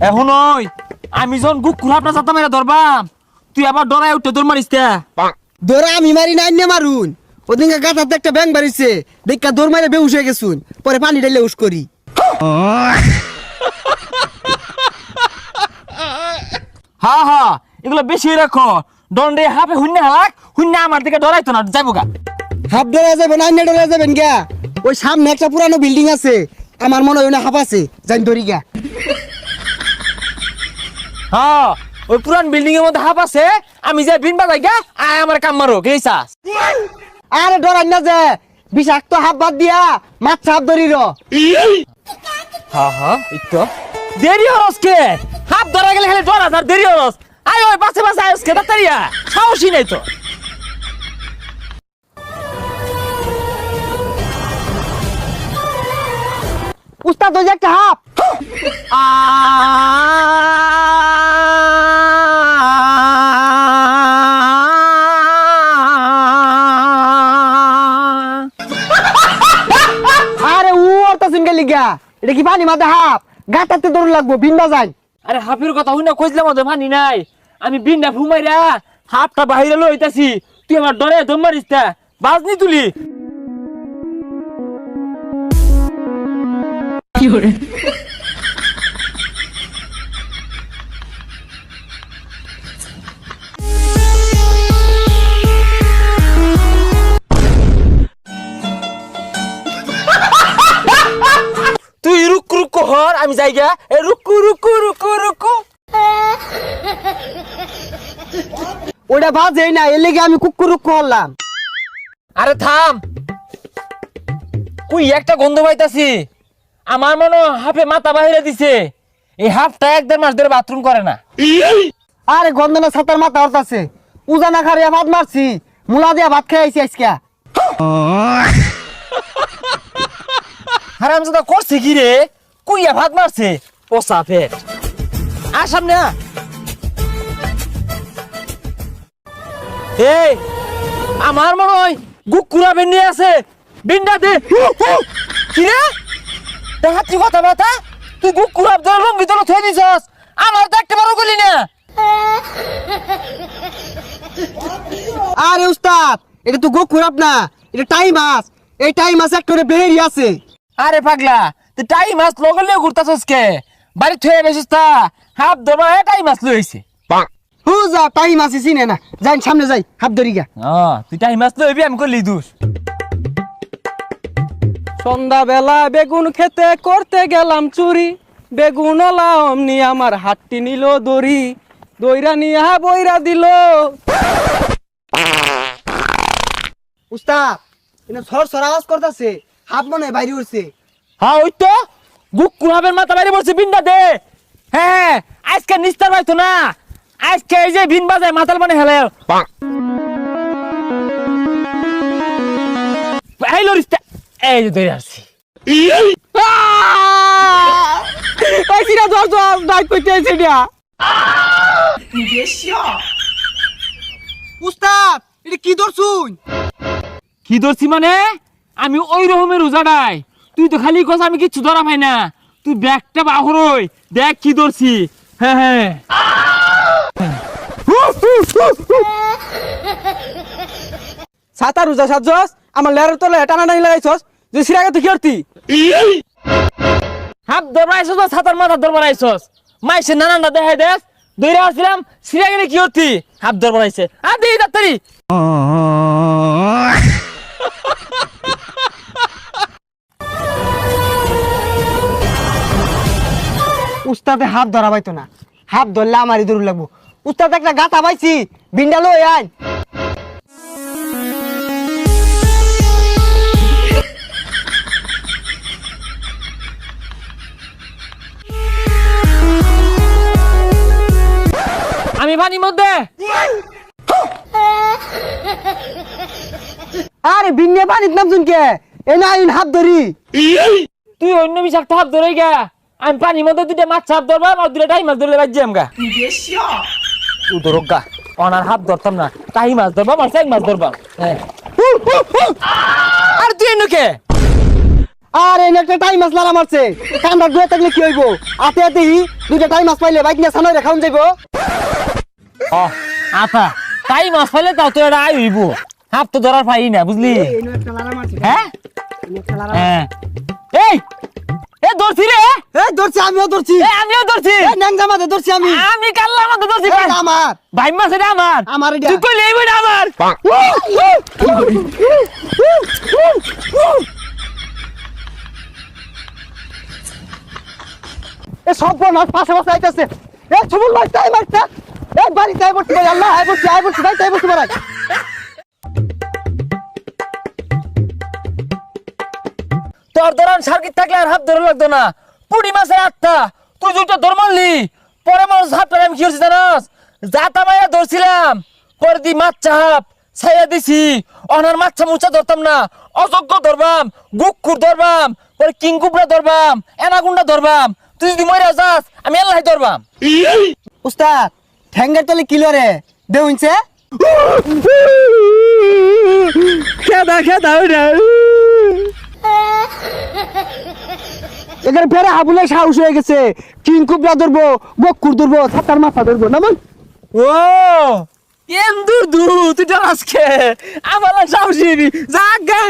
এখন ওই আমি যখন কুকুর আপনার যাতা মেরে ধরবাম তুই আবার ডরায় উঠে দৌড় মারিস কে? দৌড়া আমি মারি না আইনে মারুন। ওদিনকে গাছাতে একটা ব্যাং বাড়িছে, দেখা দৌড় মারে বেউস হয়ে গেছুন, পরে পানি ঢাইলে উস করি। হা হা এগুলো বেশি রাখো, দণ্ডে হাফে হুন্নে হালাক হুন্নে আমার দিকে ডরাইতো না, যাইবো গা। হাফ ডরা যাবেন আইনে ডরা যাবেন গা। ওই সামনে একটা পুরানো বিল্ডিং আছে, আমার মনে হয় না হাফ আছে, যাই ধরি গা। হ্যাঁ ওই পুরান বিল্ডিং এর মধ্যে হাফ আছে, আমি যাই বিন বাজাই গা, আয় আমার কাম মারো গেছাস। আরে ডরাই না যে, বিষাক্ত হাফ বাদ দিয়া মাছ হাফ ধরি র। হ্যাঁ হ্যাঁ একটু দেরি হরস কে? হাফ ধরা গেলে খালি ডরা আর দেরি হরস। আয় ওই পাশে পাশে আয়স কে তাড়াতাড়িয়া, সাহসই নাই তো। উস্তাদ ওই যে একটা হাফ। আরে ও অর্থ সিঙ্গেল লিগা, এটা কি পানি মাথা হাফ, গাটাতে দৌড় লাগবো বিন্দা যাই। আরে হাফের কথা হই না কইছিলাম ওদের মানি নাই, আমি বিনটা ফুমাইরা হাফটা বাহিরে লইতাছি, তুই আমার ডরে দম মারিস তা বাজনি তুলি। কি করে তুই রুকু রুকু হর, আমি যাই গা। এ রুকু রুকু রুকু রুকু। ওটা বাজেই না, এর লেগে আমি কুকুর করলাম। আরে থাম, কুই একটা গন্ধ পাইতাছি, আমার মনে হয় হাফে মাথা বাহিরে দিছে। এই হাফটা 1-1.5 মাস ধরে বাথরুম করে না। আরে গন্ধনা ছাতার মাথা হরতাছে, উজানা খারিয়া ভাত মারছি, মুলা দিয়া ভাত খেয়ে আইছি আজকে। হারামজাদা করছে কি রে? কুইয়া ভাত মারছে পোসা পেট। আর সামনে আ। এই আমার মনে হয় গুকুরা বেন্ডি আছে, বিন্ডা দে। কি রে দেখাচ্ছি কথা বাতা, তুই গুকুরা ধরে লঙ্গি ধরে থই দিছস, আমার তো একটা বড় গলি না। আরে উস্তাদ, এটা তো গোকুরাপ না, এটা টাই মাছ। এই টাই মাছ একটা বেহেরি আছে। আরে পাগলা তুই টাই মাছ লগলে ঘুরতাছস কে? বাড়ি থয়ে বেশিস তা হাফ ধরবা টাই মাছ লইছে। হু যা, টাই মাছ চিনে না, যাই সামনে যাই, হাত ধরি গা। তুই টাই মাছ লইবি, আমি করলি দোষ। সন্ধ্যা বেলা বেগুন খেতে করতে গেলাম চুরি, বেগুন অমনি আমার হাতটি নিল দড়ি, দইরা নিয়া বইরা দিল। উস্তাদ এটা সর সর আওয়াজ করতেছে, হাত মনে হয় বাইরে উঠছে। হ্যাঁ ওই তো গুকুরাবের মাথা বাইরে পড়ছে, বিনটা দে। হ্যাঁ আজকে নিস্তার পাইতো না, আজকে এই যে বিন বাজায় মাথার মানে হেলে এই লরিস্তা, এই যে ধরে আসছি। উস্তাদ এটা কি ধরছুন? কি ধরছি মানে? আমি ওই রকমের উজাড়াই, তুই তো খালি কস আমি কিচ্ছু ধরা পাই না। তুই ব্যাগটা বাহরই দেখ কি ধরছি। হ্যাঁ হ্যাঁ ছাতা রোজা সাজস, আমার লেয়ারের তলে টানা টানি লাগাইছস, যে সিরাগে তুই কি করতি? হাত ধরবা আইসস না ছাতার মাথা ধরবা আইসস? মাইসে নানানটা দেখাই দেখ, দৌড়ে আসছিলাম সিরা গেলে কি করতি? হাত ধরবা আইসে আর দিই তাড়াতাড়ি। উস্তাদে হাত ধরা পাইতো না, হাত ধরলে আমারই দূর লাগবো। উস্তাদ একটা গাতা পাইছি, বিন্ডা লই আয়। আমি পানির মধ্যে। আরে বিন্নে পানির নাম শুনকে এ না আইন হাত ধরি। তুই অন্য বিষাক্ত হাত ধরে গা, আমি পানির মধ্যে দুইটা মাছ হাত ধরবা আর দুইটা টাই মাছ ধরলে বাজ্যাম গা। তুই ধরক গা, অনার হাত ধরতাম না, টাই মাছ ধরবা আর চাই মাছ ধরবা। হ্যাঁ আর তুই এনুকে আর এনে একটা টাইম মাছ লারা মারছে কামড়া দুয়ে থাকলে কি হইব আতে আতে দুইটা টাইম মাছ পাইলে বাইক নিয়ে সামনে রেখাউন যাইবো ও আতা তাই মাছ পাইলে তাও তো এটা আই হইব হাফ তো ধরার পাই না বুঝলি হ্যাঁ হ্যাঁ এই এ ধরছি রে এই ধরছি আমিও ধরছি এ আমিও ধরছি এই ন্যাংজা মাঝে ধরছি আমি আমি কাল্লা মাছ ধরছি এটা আমার ভাই মাছ এটা আমার আমার এটা। তুই কইলে এই বইটা আমার এ সব মাছ পাশে পাশে আইতাছে এ সুমন ভাই তাই মারটা এ বাড়ি তাই বসছি ভাই আল্লাহ আই বসছি ভাই তাই বসছি ভাই তোর ধরান সার্কিট থাকলে আর হাত ধরে লাগতো না পুটি মাছের আটটা তুই দুটো ধর মারলি পরে মানুষ হাত ধরে আমি কি করছি জানাস যাতা মাইয়া ধরছিলাম পরে দি মাছ চাপ ছাইয়া দিছি অনার মাছা মুছা ধরতাম না অযোগ্য ধরবাম গুকুর ধরবাম পরে কিংকুবরা ধরবাম এনাগুন্ডা ধরবাম তুই যদি মরে যাস আমি আল্লাহ ধরবাম উস্তাদ ঠ্যাঙ্গের তলে কিলো রে দেউনছে খেদা খেদা ওইটা এখানে ফেরে হাবুলে সাহস হয়ে গেছে কিংকুবরা ধরবো বকুর ধরবো ছাতার মাথা ধরবো না মন ও এম দূর দূর তুই আজকে আমার সাহসী জাগা